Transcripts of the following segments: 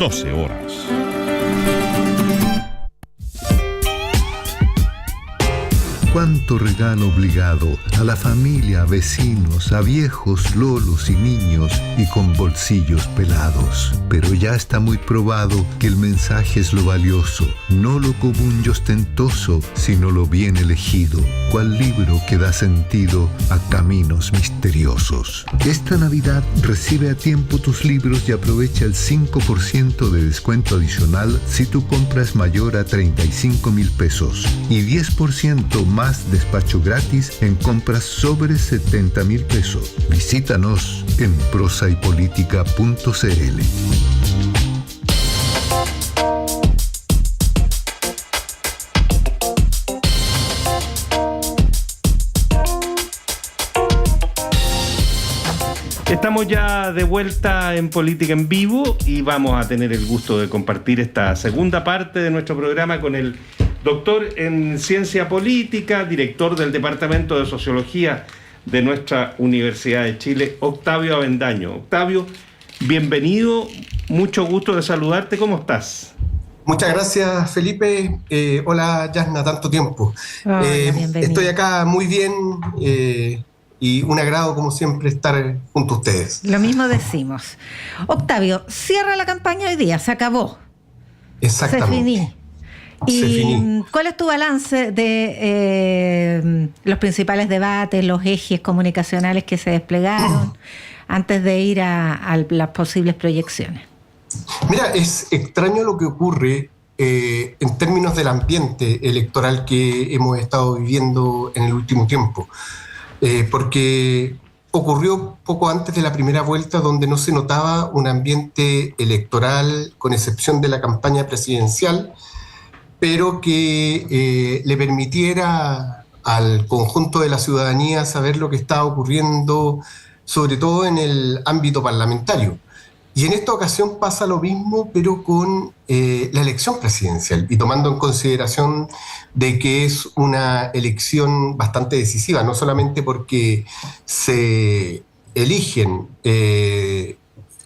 12 horas. Cuánto regalo obligado a la familia, a vecinos, a viejos, lolos y niños y con bolsillos pelados. Pero ya está muy probado que el mensaje es lo valioso, no lo común y ostentoso, sino lo bien elegido, cual libro que da sentido a caminos misteriosos. Esta Navidad recibe a tiempo tus libros y aprovecha el 5% de descuento adicional si tu compra es mayor a 35,000 pesos y 10% más despacho gratis en compras sobre 70,000 pesos. Visítanos en prosaypolitica.cl. Estamos ya de vuelta en Política en Vivo y vamos a tener el gusto de compartir esta segunda parte de nuestro programa con el doctor en Ciencia Política, director del Departamento de Sociología de nuestra Universidad de Chile, Octavio Avendaño. Octavio, bienvenido, mucho gusto de saludarte, ¿cómo estás? Muchas gracias, Felipe. Hola, Yasna, tanto tiempo. Hola, estoy acá muy bien y un agrado, como siempre, estar junto a ustedes. Lo mismo decimos. Octavio, cierra la campaña hoy día, se acabó. Exactamente. Se finí. ¿Y cuál es tu balance de los principales debates, los ejes comunicacionales que se desplegaron antes de ir a las posibles proyecciones? Mira, es extraño lo que ocurre en términos del ambiente electoral que hemos estado viviendo en el último tiempo, porque ocurrió poco antes de la primera vuelta, donde no se notaba un ambiente electoral, con excepción de la campaña presidencial, pero que le permitiera al conjunto de la ciudadanía saber lo que estaba ocurriendo, sobre todo en el ámbito parlamentario. Y en esta ocasión pasa lo mismo, pero con la elección presidencial, y tomando en consideración de que es una elección bastante decisiva, no solamente porque se eligen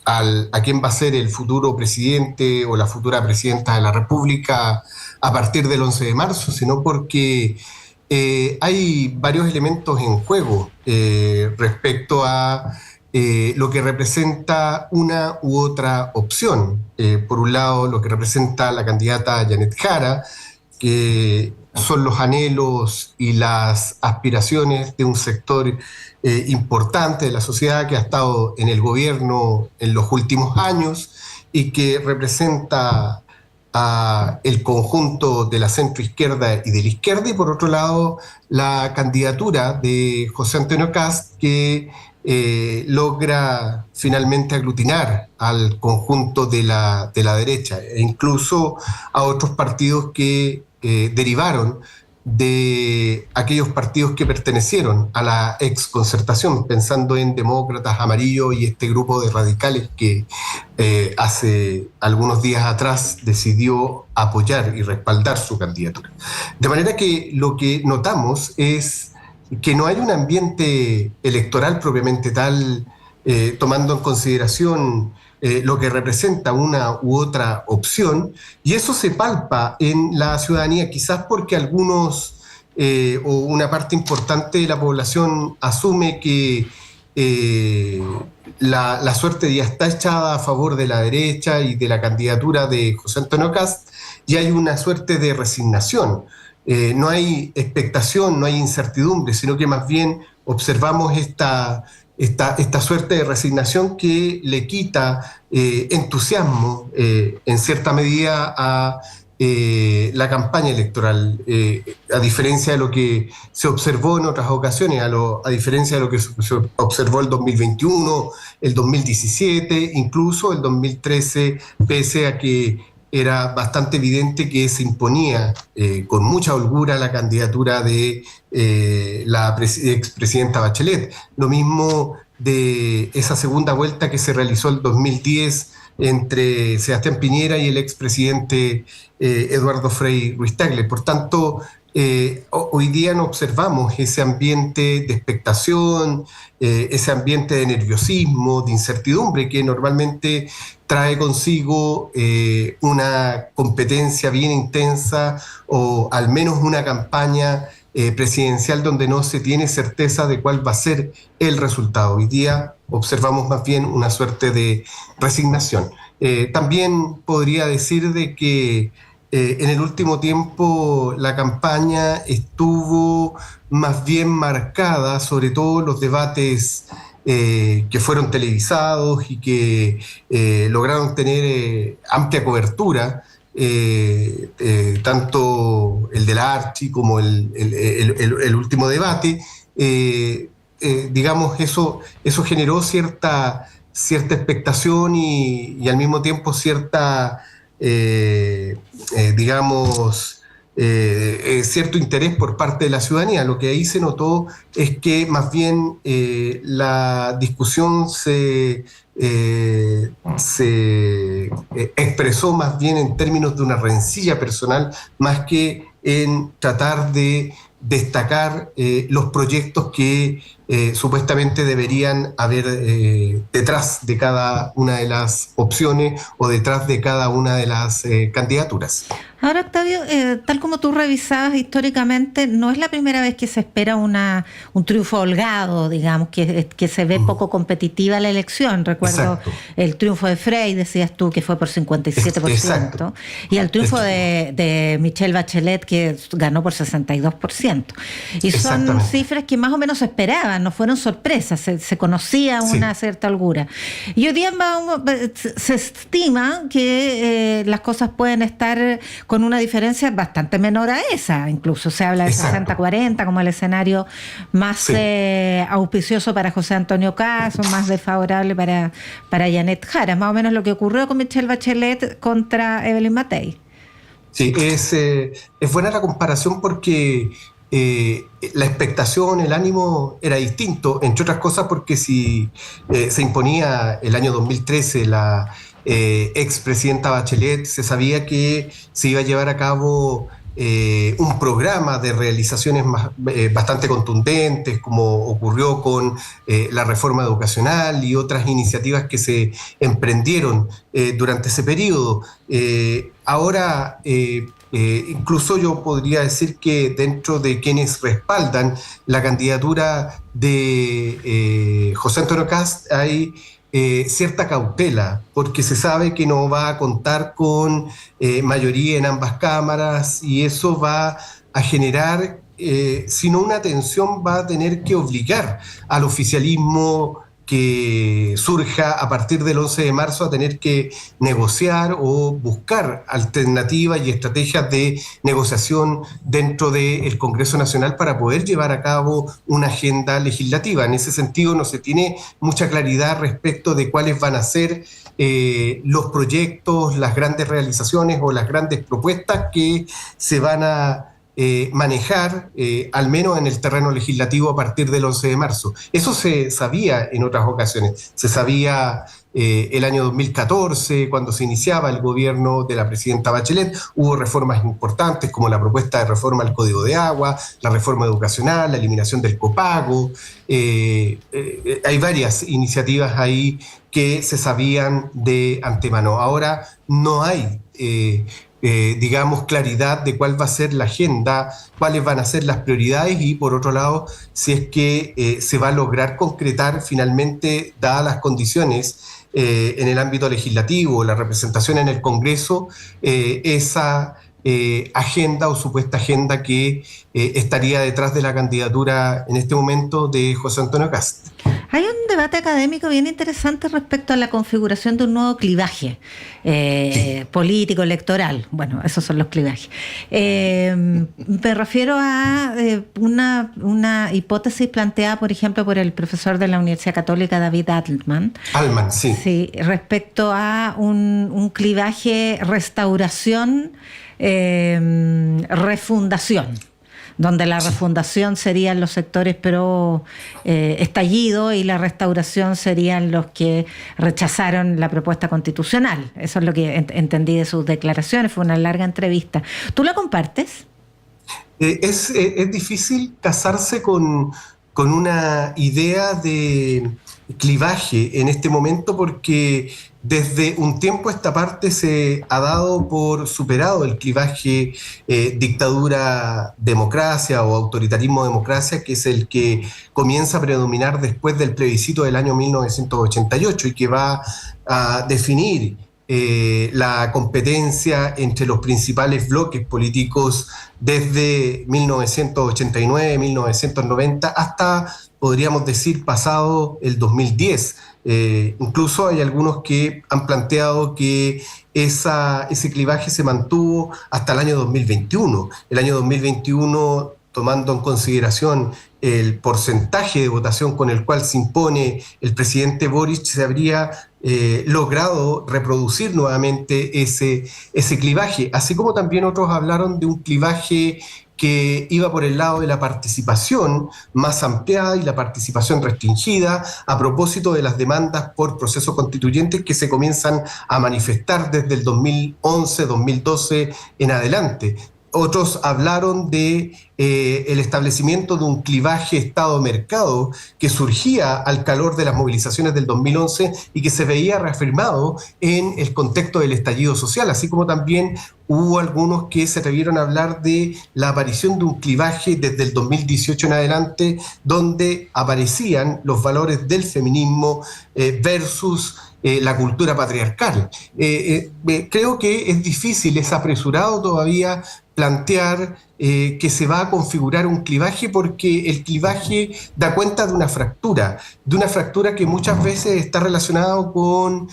a quién va a ser el futuro presidente o la futura presidenta de la República a partir del 11 de marzo, sino porque hay varios elementos en juego respecto a lo que representa una u otra opción. Por un lado, lo que representa la candidata Janet Jara, que son los anhelos y las aspiraciones de un sector importante de la sociedad que ha estado en el gobierno en los últimos años y que representa a el conjunto de la centroizquierda y de la izquierda, y por otro lado la candidatura de José Antonio Kast, que logra finalmente aglutinar al conjunto de la derecha e incluso a otros partidos que derivaron de aquellos partidos que pertenecieron a la exconcertación, pensando en Demócratas, Amarillo y este grupo de radicales que hace algunos días atrás decidió apoyar y respaldar su candidatura. De manera que lo que notamos es que no hay un ambiente electoral propiamente tal, tomando en consideración lo que representa una u otra opción, y eso se palpa en la ciudadanía, quizás porque algunos o una parte importante de la población asume que la suerte ya está echada a favor de la derecha y de la candidatura de José Antonio Kast, y hay una suerte de resignación. No hay expectación, no hay incertidumbre, sino que más bien observamos esta suerte de resignación que le quita entusiasmo en cierta medida a la campaña electoral, a diferencia de lo que se observó en otras ocasiones, a diferencia de lo que se observó el 2021, el 2017, incluso el 2013, pese a que era bastante evidente que se imponía con mucha holgura la candidatura de la expresidenta Bachelet. Lo mismo de esa segunda vuelta que se realizó el 2010 entre Sebastián Piñera y el expresidente Eduardo Frei Ruiz-Tagle. Por tanto, hoy día no observamos ese ambiente de expectación, ese ambiente de nerviosismo, de incertidumbre que normalmente trae consigo una competencia bien intensa o al menos una campaña presidencial donde no se tiene certeza de cuál va a ser el resultado. Hoy día observamos más bien una suerte de resignación. También podría decir de que en el último tiempo la campaña estuvo más bien marcada, sobre todo los debates que fueron televisados y que lograron tener amplia cobertura, tanto el de la Archi como el último debate. Digamos, eso generó cierta expectación y al mismo tiempo cierta... cierto interés por parte de la ciudadanía. Lo que ahí se notó es que más bien la discusión se expresó más bien en términos de una rencilla personal, más que en tratar de destacar los proyectos que supuestamente deberían haber detrás de cada una de las opciones o detrás de cada una de las candidaturas. Ahora, Octavio, tal como tú revisabas históricamente, no es la primera vez que se espera un triunfo holgado, digamos, que se ve poco competitiva la elección. Recuerdo Exacto. el triunfo de Frey, decías tú, que fue por 57%, Exacto. Y el triunfo de Michelle Bachelet, que ganó por 62%. Y son cifras que más o menos se esperaban, no fueron sorpresas, se conocía una cierta holgura. Y hoy día se estima que las cosas pueden estar con una diferencia bastante menor a esa. Incluso se habla de 60-40 como el escenario más auspicioso para José Antonio Caz, o más desfavorable para Janet Jara. Más o menos lo que ocurrió con Michelle Bachelet contra Evelyn Matei. Sí, es buena la comparación porque la expectación, el ánimo era distinto, entre otras cosas porque si se imponía el año 2013 la expresidenta Bachelet, se sabía que se iba a llevar a cabo un programa de realizaciones bastante contundentes, como ocurrió con la reforma educacional y otras iniciativas que se emprendieron durante ese periodo. Ahora, incluso yo podría decir que dentro de quienes respaldan la candidatura de José Antonio Caz hay cierta cautela, porque se sabe que no va a contar con mayoría en ambas cámaras y eso va a generar, si no una tensión, va a tener que obligar al oficialismo que surja a partir del 11 de marzo a tener que negociar o buscar alternativas y estrategias de negociación dentro del Congreso Nacional para poder llevar a cabo una agenda legislativa. En ese sentido no se tiene mucha claridad respecto de cuáles van a ser los proyectos, las grandes realizaciones o las grandes propuestas que se van a manejar, al menos en el terreno legislativo, a partir del 11 de marzo. Eso se sabía en otras ocasiones. Se sabía el año 2014, cuando se iniciaba el gobierno de la presidenta Bachelet, hubo reformas importantes como la propuesta de reforma al Código de Agua, la reforma educacional, la eliminación del copago. Hay varias iniciativas ahí que se sabían de antemano. Ahora no hay digamos, claridad de cuál va a ser la agenda, cuáles van a ser las prioridades y, por otro lado, si es que se va a lograr concretar finalmente, dadas las condiciones en el ámbito legislativo, la representación en el Congreso, esa agenda o supuesta agenda que estaría detrás de la candidatura en este momento de José Antonio Caz. Hay un debate académico bien interesante respecto a la configuración de un nuevo clivaje político, electoral. Bueno, esos son los clivajes. Me refiero a una hipótesis planteada, por ejemplo, por el profesor de la Universidad Católica, David Altman. Altman, sí. Sí, respecto a un clivaje restauración, refundación, donde la refundación serían los sectores pro estallido y la restauración serían los que rechazaron la propuesta constitucional. Eso es lo que entendí de sus declaraciones, fue una larga entrevista. ¿Tú la compartes? Es difícil casarse con una idea de clivaje en este momento porque desde un tiempo a esta parte se ha dado por superado el clivaje dictadura-democracia o autoritarismo-democracia, que es el que comienza a predominar después del plebiscito del año 1988 y que va a definir la competencia entre los principales bloques políticos desde 1989, 1990 hasta, podríamos decir, pasado el 2010. Incluso hay algunos que han planteado que ese clivaje se mantuvo hasta el año 2021. El año 2021, tomando en consideración el porcentaje de votación con el cual se impone el presidente Boric, se habría logrado reproducir nuevamente ese clivaje, así como también otros hablaron de un clivaje que iba por el lado de la participación más ampliada y la participación restringida a propósito de las demandas por procesos constituyentes que se comienzan a manifestar desde el 2011, 2012 en adelante. Otros hablaron de el establecimiento de un clivaje Estado-mercado que surgía al calor de las movilizaciones del 2011 y que se veía reafirmado en el contexto del estallido social, así como también hubo algunos que se atrevieron a hablar de la aparición de un clivaje desde el 2018 en adelante, donde aparecían los valores del feminismo versus la cultura patriarcal. Creo que es difícil, es apresurado todavía plantear que se va a configurar un clivaje porque el clivaje da cuenta de una fractura que muchas veces está relacionado con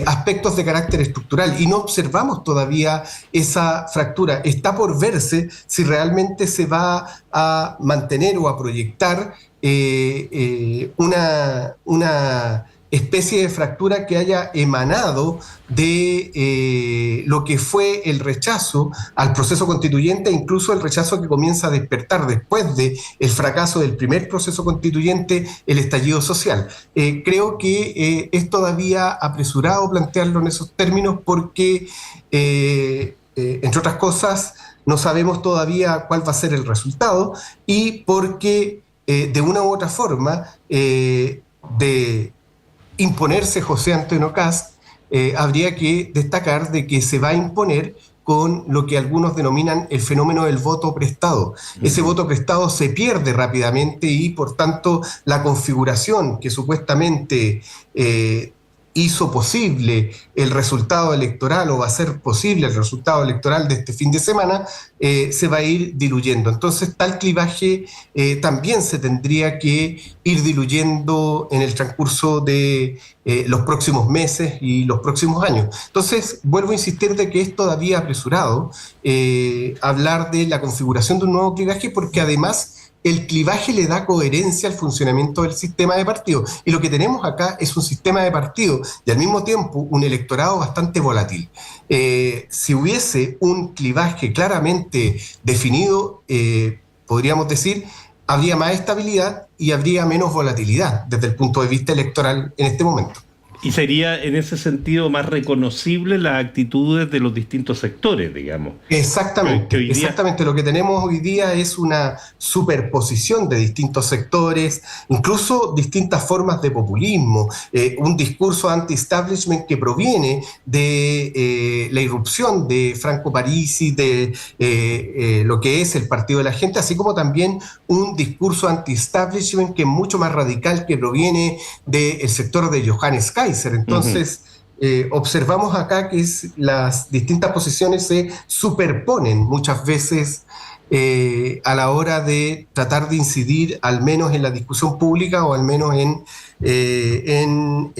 aspectos de carácter estructural y no observamos todavía esa fractura. Está por verse si realmente se va a mantener o a proyectar una especie de fractura que haya emanado de lo que fue el rechazo al proceso constituyente, incluso el rechazo que comienza a despertar después del fracaso del primer proceso constituyente, el estallido social. Creo que es todavía apresurado plantearlo en esos términos porque, entre otras cosas, no sabemos todavía cuál va a ser el resultado y porque, de una u otra forma, de imponerse José Antonio Kast, habría que destacar de que se va a imponer con lo que algunos denominan el fenómeno del voto prestado. Ese voto prestado se pierde rápidamente y, por tanto, la configuración que supuestamente hizo posible el resultado electoral o va a ser posible el resultado electoral de este fin de semana, se va a ir diluyendo. Entonces, tal clivaje también se tendría que ir diluyendo en el transcurso de los próximos meses y los próximos años. Entonces, vuelvo a insistir de que es todavía apresurado hablar de la configuración de un nuevo clivaje porque además el clivaje le da coherencia al funcionamiento del sistema de partidos. Y lo que tenemos acá es un sistema de partidos y al mismo tiempo un electorado bastante volátil. Si hubiese un clivaje claramente definido, podríamos decir, habría más estabilidad y habría menos volatilidad desde el punto de vista electoral en este momento. Y sería en ese sentido más reconocible las actitudes de los distintos sectores, digamos. Exactamente, exactamente. Lo que tenemos hoy día es una superposición de distintos sectores, incluso distintas formas de populismo, un discurso anti-establishment que proviene de la irrupción de Franco Parisi, de lo que es el Partido de la Gente, así como también un discurso anti-establishment que es mucho más radical, que proviene del sector de Johannes Kaiser. Entonces, observamos acá que las distintas posiciones se superponen muchas veces a la hora de tratar de incidir al menos en la discusión pública o al menos en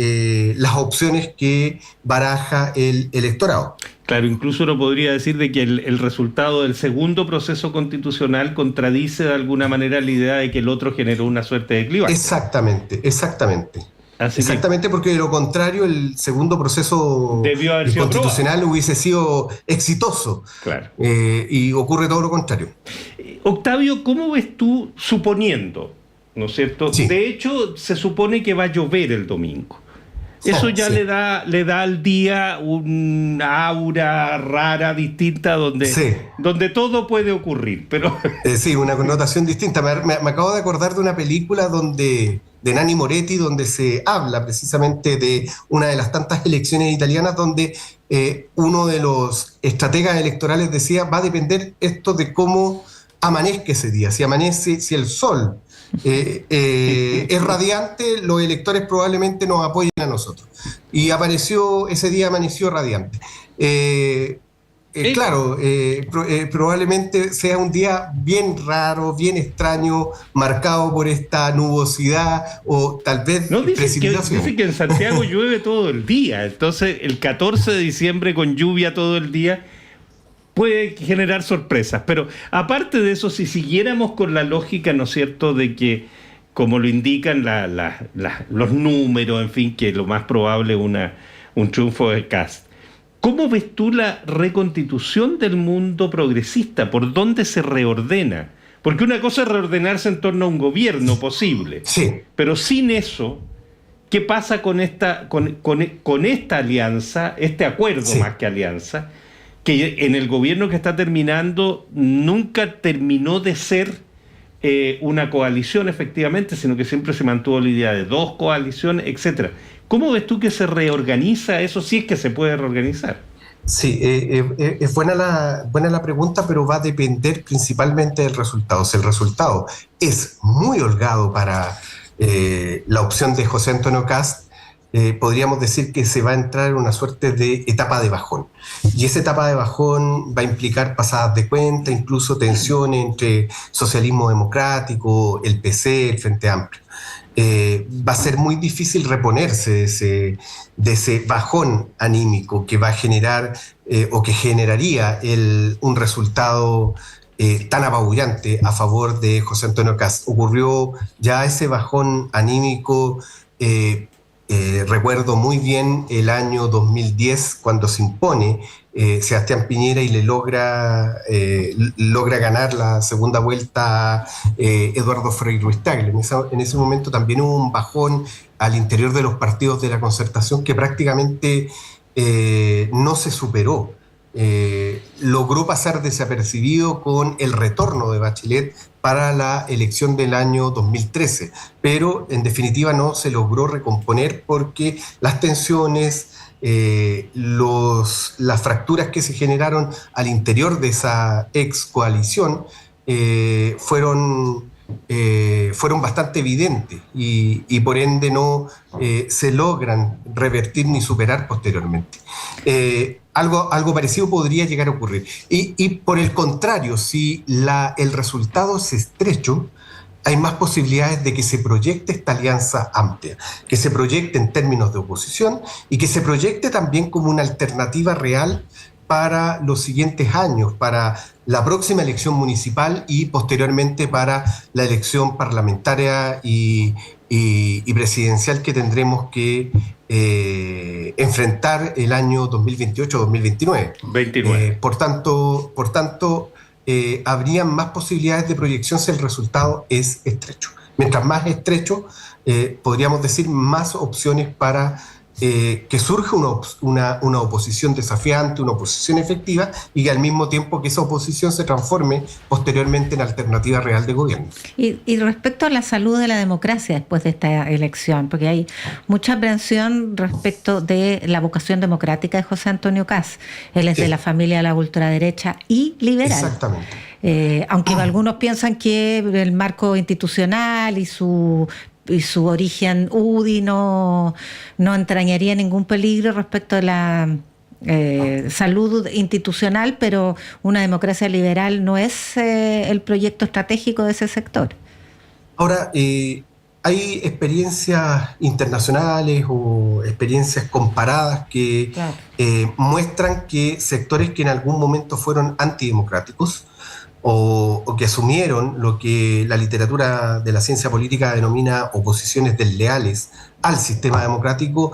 las opciones que baraja el electorado. Claro, incluso uno podría decir de que el resultado del segundo proceso constitucional contradice de alguna manera la idea de que el otro generó una suerte de clivaje. Exactamente. Exactamente, porque de lo contrario el segundo proceso constitucional hubiese sido exitoso. Claro. Y ocurre todo lo contrario. Octavio, ¿cómo ves tú, suponiendo, ¿no es cierto? Sí. De hecho, se supone que va a llover el domingo. Eso ya Sí. le da al día una aura rara, distinta, Sí. donde todo puede ocurrir. Pero Sí, una connotación distinta. Me acabo de acordar de una película de Nanni Moretti, donde se habla precisamente de una de las tantas elecciones italianas donde uno de los estrategas electorales decía, va a depender esto de cómo amanezca ese día. Si amanece, si el sol es radiante, los electores probablemente nos apoyen a nosotros. Y ese día amaneció radiante. Claro, probablemente sea un día bien raro, bien extraño, marcado por esta nubosidad o tal vez no, precipitación. dicen que en Santiago llueve todo el día. Entonces, el 14 de diciembre con lluvia todo el día puede generar sorpresas. Pero aparte de eso, si siguiéramos con la lógica, ¿no es cierto?, de que, como lo indican los números, en fin, que lo más probable es un triunfo de Kast. ¿Cómo ves tú la reconstitución del mundo progresista? ¿Por dónde se reordena? Porque una cosa es reordenarse en torno a un gobierno posible. Sí. Pero sin eso, ¿qué pasa con esta alianza, este acuerdo Sí. más que alianza, que en el gobierno que está terminando nunca terminó de ser una coalición efectivamente, sino que siempre se mantuvo la idea de dos coaliciones, etcétera? ¿Cómo ves tú que se reorganiza eso, si es que se puede reorganizar? Sí, es buena la pregunta, pero va a depender principalmente del resultado. Si el resultado es muy holgado para la opción de José Antonio Kast, podríamos decir que se va a entrar en una suerte de etapa de bajón. Y esa etapa de bajón va a implicar pasadas de cuenta, incluso tensiones entre socialismo democrático, el PC, el Frente Amplio. Va a ser muy difícil reponerse de ese bajón anímico que va a generar o que generaría un resultado tan apabullante a favor de José Antonio Kast. Ocurrió ya ese bajón anímico. Recuerdo muy bien el año 2010 cuando se impone Sebastián Piñera y logra ganar la segunda vuelta a Eduardo Frei Ruiz-Tagle. En ese momento también hubo un bajón al interior de los partidos de la Concertación que prácticamente no se superó. Logró pasar desapercibido con el retorno de Bachelet para la elección del año 2013, pero en definitiva no se logró recomponer porque las tensiones, las fracturas que se generaron al interior de esa ex coalición fueron bastante evidentes y por ende no se logran revertir ni superar posteriormente. Algo parecido podría llegar a ocurrir. Y por el contrario, si el resultado es estrecho, hay más posibilidades de que se proyecte esta alianza amplia, que se proyecte en términos de oposición y que se proyecte también como una alternativa real para los siguientes años, para la próxima elección municipal y posteriormente para la elección parlamentaria y presidencial que tendremos que enfrentar el año 2028-2029. 29. Por tanto, habrían más posibilidades de proyección si el resultado es estrecho. Mientras más estrecho, podríamos decir más opciones para que surja una oposición desafiante, una oposición efectiva y que al mismo tiempo que esa oposición se transforme posteriormente en alternativa real de gobierno. Y respecto a la salud de la democracia después de esta elección, porque hay mucha aprensión respecto de la vocación democrática de José Antonio Kast. Él es de la familia de la ultraderecha y liberal. Exactamente. Aunque algunos piensan que el marco institucional y su origen UDI no entrañaría ningún peligro respecto de la salud institucional, pero una democracia liberal no es el proyecto estratégico de ese sector. Ahora, hay experiencias internacionales o experiencias comparadas que muestran que sectores que en algún momento fueron antidemocráticos o que asumieron lo que la literatura de la ciencia política denomina oposiciones desleales al sistema democrático,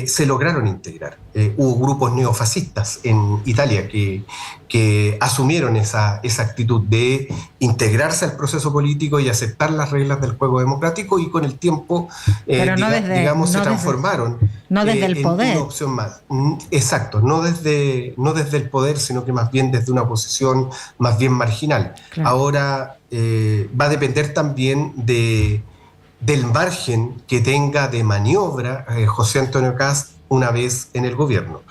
se lograron integrar. Hubo grupos neofascistas en Italia que asumieron esa actitud de integrarse al proceso político y aceptar las reglas del juego democrático, y con el tiempo, se transformaron desde el poder. En una opción más. Exacto, no desde el poder, sino que más bien desde una posición más bien marginal. Claro. Ahora va a depender también del margen que tenga de maniobra José Antonio Kast una vez en el gobierno.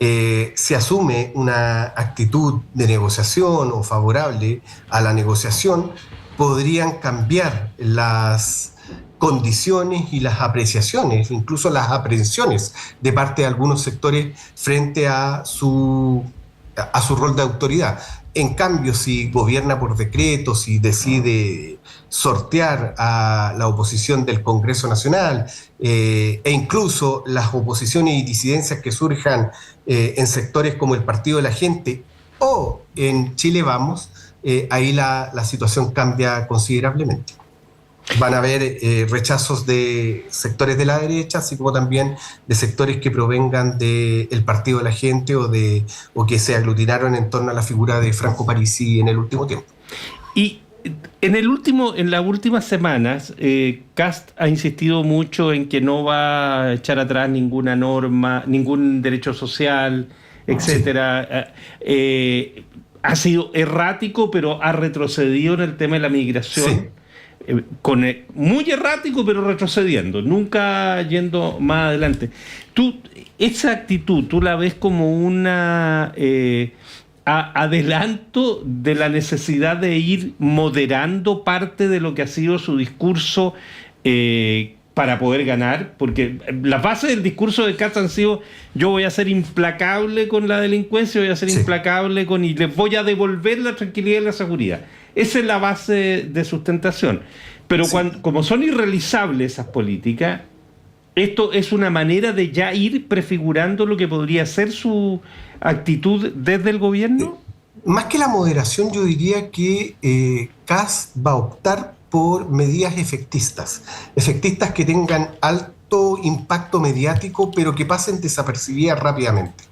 Si asume una actitud de negociación o favorable a la negociación, podrían cambiar las condiciones y las apreciaciones, incluso las aprehensiones de parte de algunos sectores frente a su rol de autoridad. En cambio, si gobierna por decreto, si decide sortear a la oposición del Congreso Nacional e incluso las oposiciones y disidencias que surjan en sectores como el Partido de la Gente o en Chile Vamos, ahí la situación cambia considerablemente. Van a haber rechazos de sectores de la derecha, así como también de sectores que provengan del Partido de la Gente o que se aglutinaron en torno a la figura de Franco Parisi en el último tiempo. Y en las últimas semanas, Kast ha insistido mucho en que no va a echar atrás ninguna norma, ningún derecho social, etcétera. Sí. Ha sido errático, pero ha retrocedido en el tema de la migración. Sí. Muy errático, pero retrocediendo, nunca yendo más adelante. Esa actitud, ¿tú la ves como una adelanto de la necesidad de ir moderando parte de lo que ha sido su discurso para poder ganar? Porque las bases del discurso de Kast han sido: yo voy a ser implacable con la delincuencia, voy a ser implacable y les voy a devolver la tranquilidad y la seguridad. Esa es la base de sustentación. Pero como son irrealizables esas políticas, esto es una manera de ya ir prefigurando lo que podría ser su actitud desde el gobierno. Más que la moderación, yo diría que Kast va a optar por medidas efectistas que tengan alto impacto mediático, pero que pasen desapercibidas rápidamente.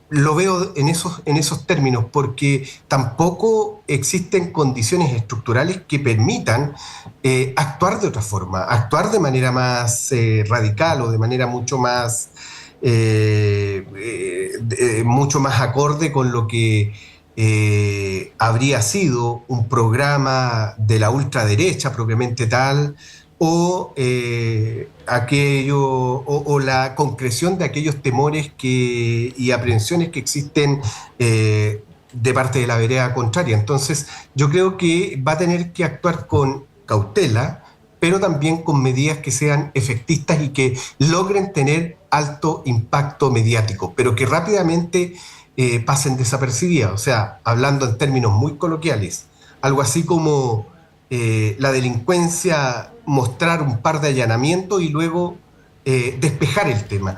Lo veo en esos términos, porque tampoco existen condiciones estructurales que permitan actuar de otra forma, actuar de manera más radical o de manera mucho más acorde con lo que habría sido un programa de la ultraderecha propiamente tal, o la concreción de aquellos temores y aprehensiones que existen de parte de la vereda contraria. Entonces, yo creo que va a tener que actuar con cautela, pero también con medidas que sean efectistas y que logren tener alto impacto mediático, pero que rápidamente pasen desapercibidas. O sea, hablando en términos muy coloquiales, algo así como la delincuencia, mostrar un par de allanamientos y luego despejar el tema.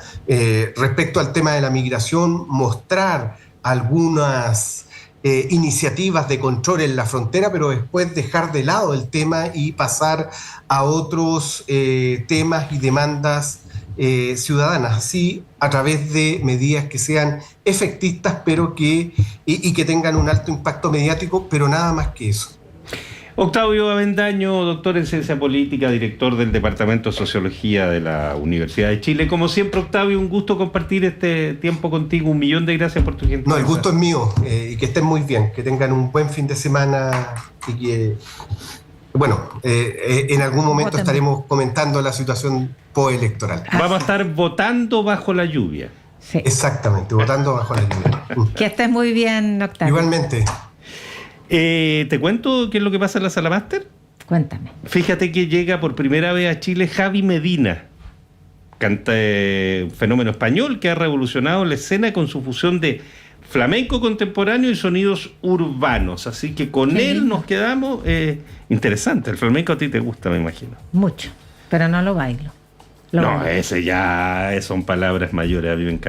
Respecto al tema de la migración, mostrar algunas iniciativas de control en la frontera, pero después dejar de lado el tema y pasar a otros temas y demandas ciudadanas, así a través de medidas que sean efectistas, pero que tengan un alto impacto mediático, pero nada más que eso. Octavio Avendaño, doctor en Ciencia Política, director del Departamento de Sociología de la Universidad de Chile. Como siempre, Octavio, un gusto compartir este tiempo contigo. 1.000.000 de gracias por tu gentileza. No, el gusto es mío, y que estén muy bien, que tengan un buen fin de semana y que, en algún momento estaremos comentando la situación postelectoral. Vamos a estar votando bajo la lluvia. Sí. Exactamente, votando bajo la lluvia. Que estés muy bien, Octavio. Igualmente. ¿Te cuento qué es lo que pasa en la Sala Máster? Cuéntame. Fíjate que llega por primera vez a Chile Javi Medina, canta un fenómeno español que ha revolucionado la escena con su fusión de flamenco contemporáneo y sonidos urbanos. Así que con él nos quedamos. Interesante, el flamenco a ti te gusta, me imagino. Mucho, pero no lo bailo. Ese ya son palabras mayores, a mí me encanta.